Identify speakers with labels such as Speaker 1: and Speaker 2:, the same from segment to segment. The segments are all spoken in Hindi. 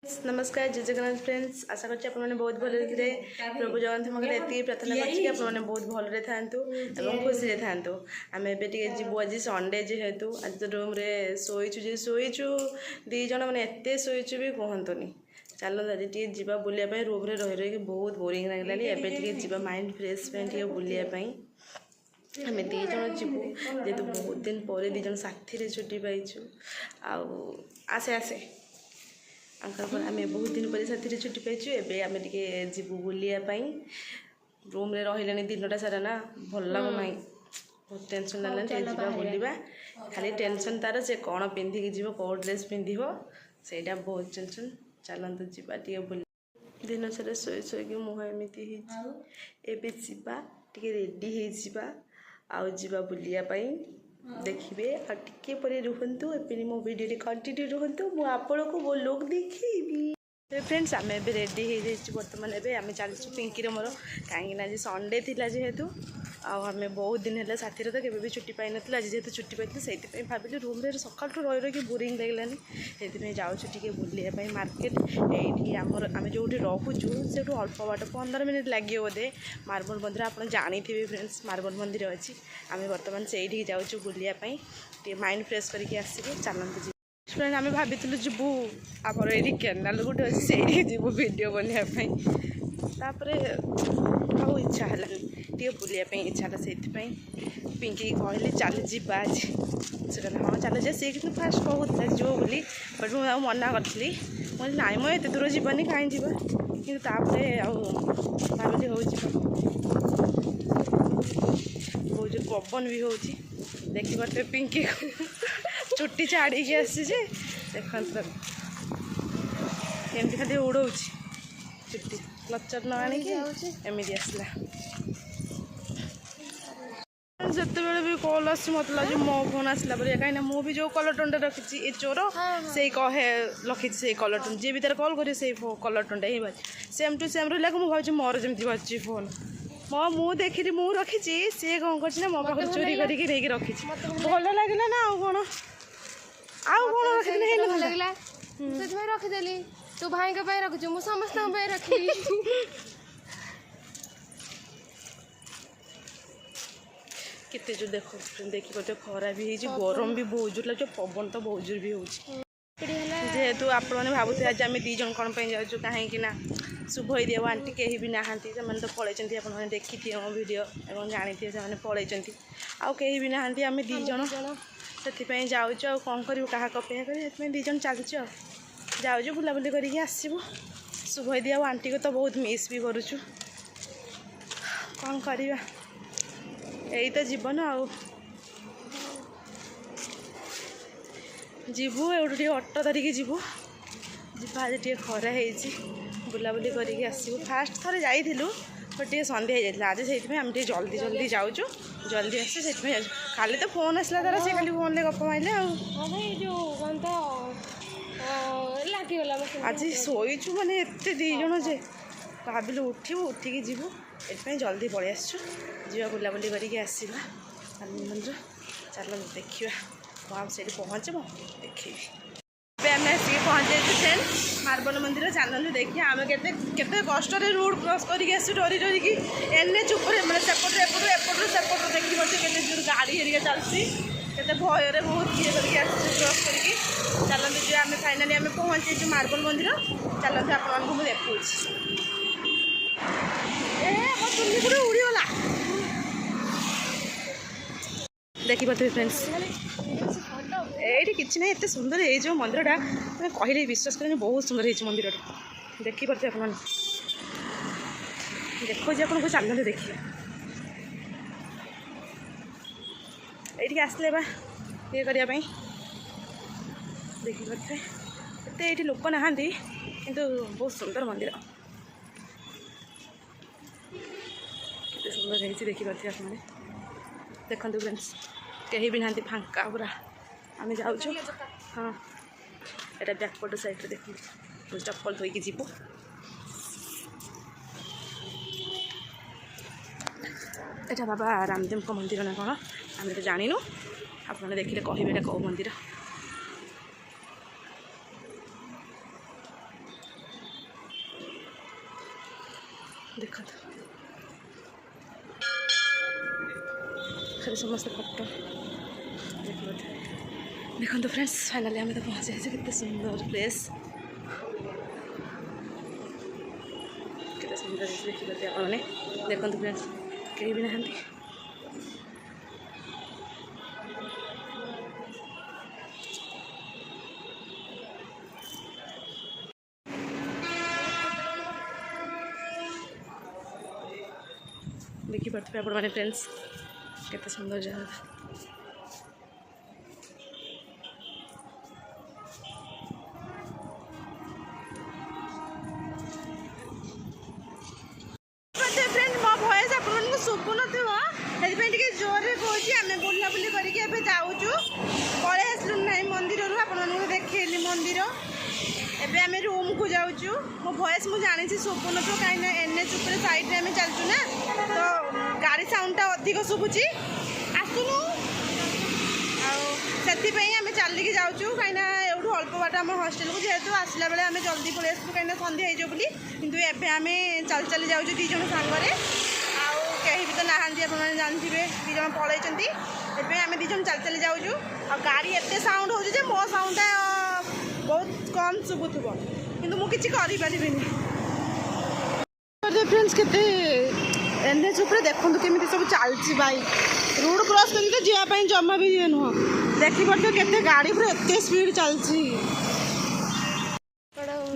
Speaker 1: नमस्कार जय जगन्नाथ फ्रेंड्स आशा करछि आप मैंने बहुत भल थे प्रभु जगन्नाथ मगर एति प्रार्थना करछि आप मैंने बहुत भल थांतु एवं खुशी रे थांतु आम एबे टिके जीवु आज संडे जेहेतु आज तो रूम रे शोइचु दी जण माने एते शोइचु भी कहंतुनी चलो आज टिके जीवा बुलिया पई रूम रे रहि रहि बहुत बोरिंग लागलानी एबे टिके जीवा माइंड फ्रेश पे टिके बुलिया पई आम दी जण जीवु जेतु बहुत दिन पर दी जण साथी रे छुट्टी पाइछु आ आसे आसे अंकल आम बहुत दिन पर साथी छुट्टी पाइछु एबे आम टिके जीवु बुलिया रूम रे रहिलानी दिनटा सारा ना भल लागु नाही बहुत टेंशन लागलानी टिके जीवा बुलिबा खाली टेंशन तार से कौन पिंधिकी जीव कौ ड्रेस पिंधिबो सेटा बहुत टेंशन चलंतु जीवा टिके बुली दिन सारा सोई सोई मुह एमती एबे जीवा टिके रेडी हे जीवा आउ जीवा बुलिया पई देखिए आ टिके पर रुहतु एपनी मो वीडियो कंटिन्यू रुहतु मु आपण को वो लोग देखी फ्रेंड्स आम ए रेडी हो जाइए बर्तमान एम चलचु पिंकी मोर कहीं आज संडे थिला जेहेतु आम बहुत दिन है साथी तो केवे भी छुट्टी पाई ना आज जेहेतु छुट्टी पाई से भाविली रूम रे सकाल रही रही बोरिंग लगलानी से जाऊँ टे बुलाई मार्केट ये आम जो रोचु से अल्प बाट 15 मिनट लगे बोधे मार्बल मंदिर आप जानी फ्रेंड्स मार्बल मंदिर अच्छी आम बर्तमान से जाऊँ बुलाई माइंड फ्रेश करके आसिके चलते फ्रेंड आम भाभी जीवु आम ये केनाल गोटे अच्छे से जीवु वीडियो बनाई आउ इच्छा है टे बुलाइपी इच्छा है से पिंकी कहली चल जा आज से हाँ चल जा सी कि फास्ट कहूला जो बोली बट मुझे मना करी मुझे नाई मो एत दूर जीवानी कहीं जा कि भाविली हो बहुत जो पवन भी हो देखिए पिंकी चुट्टी छाड़ी आसी देखते एमती खाली उड़ाऊँ चुट्टी क्लचर न आनिकी एमती आसला जिते भी कॉल आस मत लगे मो फोन आसला कहीं मु भी जो कलर टोन रखी ये चोर से कहे रखी से कलर टोन जी भी तार कल कर कलर टोन ही बाज सेम टू सेम रहा मुझे भाई मोर जमी बाजुची फोन मो मु देखी मु रखी सी कौन कर मो पाख चोरी करके रखी भल लगे ना आउ कौन
Speaker 2: रखीदेली तू भाई के रखु मु समस्त रखी
Speaker 1: केते जो देखो देखी पारे खरा भी है गरम भी बहुत जोर लगे पवन तो बहुत जोर भी हो जेहेतु आप भावुथे आज आम दी जन कौन जाऊँ कहीं शुभई देव आंटी कहीं भी नहांती तो पलैंती आप देखी थे मो वीडियो और जानी थे से पलैंती आउ कहीं भी नहांती आम दी जन से जाऊँ कौन करूँ क्या अपेक्षा कर दी जन चलचु जाऊँ बुलाबुली करके आसबू शुभई देव आंटी को तो बहुत मिस भी करुचु कौन करवा यही तो जीवन आउ जीवु एटे अटो धरिकी जीवु आज टे खरा है बुलाबुली करके आसबू फास्ट थे जाइलु बट टे सन्ध्या हो जाता आज से आम जल्दी जल्दी जाऊँ जल्दी आस खाली तो फोन आसला तार से खाली फोन ले गप मारे आज शोचु माने एते दी जण जे भाविलु उठू उठिकी जीवु ये जल्दी पलि आसु जा बुलाबुली करके आसवा मंदिर चल देखा कौन से पहुँचब देखी आम आसिक पहुँचे फ्रेंड मार्बल मंदिर चलते देखिए आम के कष्ट रोड क्रॉस करके आसु डरी डरिकी एने चुप मैंने सेपट एपटू सेपट देखी पारे के जोर गाड़ी हेरिका चलती के भयर बहुत किए करके क्रॉस करके चलते जो आम फाइनाली आम पहुँचे मार्बल मंदिर चलते आपको मुझे देखा उड़ीगला देखी पारे फ्रेंड्स ये कि ना एत सुंदर ये जो मंदिरटा मैं कहले विश्वास करें बहुत सुंदर है मंदिरटा देखी पारे आप देखो जी आपको चलते देखिए ये आसले बा ये करने देखी पारे एत ये लोक नहांती किंतु बहुत सुंदर मंदिर केते सुंदर है देखी पारे आप देखते फ्रेंड्स कहीं भी नहांती फांका पूरा आम जाऊँ हाँ यहाँ बैकपट साइड देखो चप्पल धोईकी जीव एटा बाबा रामदेव को मंदिर ना कौन आम तो जानिनु आप देखिए कहे कौ मंदिर देखो खाली समस्त फटो देखो तो फ्रेंड्स फाइनाली आम तो पहुँच जाए केते सुंदर प्लेस केते सुंदर देखिए आपने देखो फ्रेंड्स कहीं भी नहांती देखी पड़ते आप मैंने फ्रेंड्स केते सुंदर जगह फ्रेंड मो भॉइस आपको शुभु नथिबो हेल्पे टिके जोर रे कहूची आमे बुला बुली करके एबे जाउचू पळे आसलु नाही मंदिर रु आपन देखेली मंदिर एबे आमे रूम को जाउचू मो भॉइस मु जानि छी शुभु नथो काई ना एनएच ऊपर साइड रे आमे चलचू ना तो गाड़ी साउंड टा अधिक शुभुची आसुनु सेति पई आमे चलिक जाउचू काई ना एउठु अल्प बाट हम हॉस्टल को जेहेतु आसला बेले आमे जल्दी पळे आसु काई ना संध्या हे जो बुली किंतु एबे आमे चल चली जाउचू दी जण सांगरे आउ केही भी तो नाहांती आपन जानथिबे दी जण पळैचंती एबे आमे दी जण चल चली जाउचू आ गाड़ी एते साउंड होजे जे मो साउंड बहुत कम शुभुथुबो किंतु मु किछि करि परिबिनी फ्रेंड्स केते एनएच ऊपर देखो केमी सब चलती बाइक रोड क्रॉस करके जावाई जमा भी ये नुह देखी पड़ते केते गाड़ी पूरा एते स्पीड चलती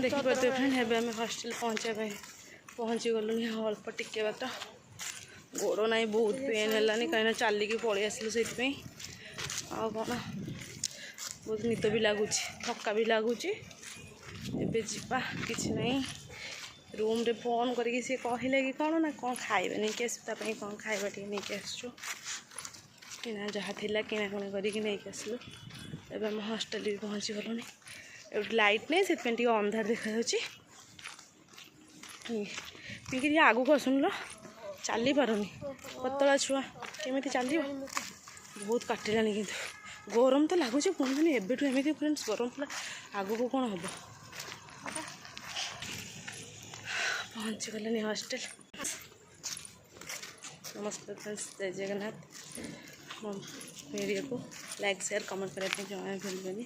Speaker 1: देखी पड़ते फ्रेंड हे आम हॉस्टल पहुँची गलुनि अल्प टिके बाट गोड़ ना बहुत पेन है कहीं चलिकी पलि आसलु से आ कौन बहुत निद भी लगुच थका भी लगुच एबे जीवा किछि नहीं रूम रे फोन करके सी कहले कि कौन ना कौन खाइबे नहीं आसपाई कौन खाइबा टे नहीं आसचु किना जहाँ थिला किनाकुणी करके नहीं आसलु एबे हम हॉस्टल भी पहुँची गलुनि एवं लाइट नहीं से अंधार देखा पिंकी आगू को आसुन लो चली पारुनी पतला छुआ केमी चल बहुत काटिला कि गरम तो लगुच पुणी एबेठू एमती फ्रेंड्स गरम थी आगू को कौन हम पहुँची गलनि हॉस्टल नमस्ते फ्रेंड्स जय जगन्नाथ वीडियो को लाइक शेयर कमेंट करने जमा भूलबेनि।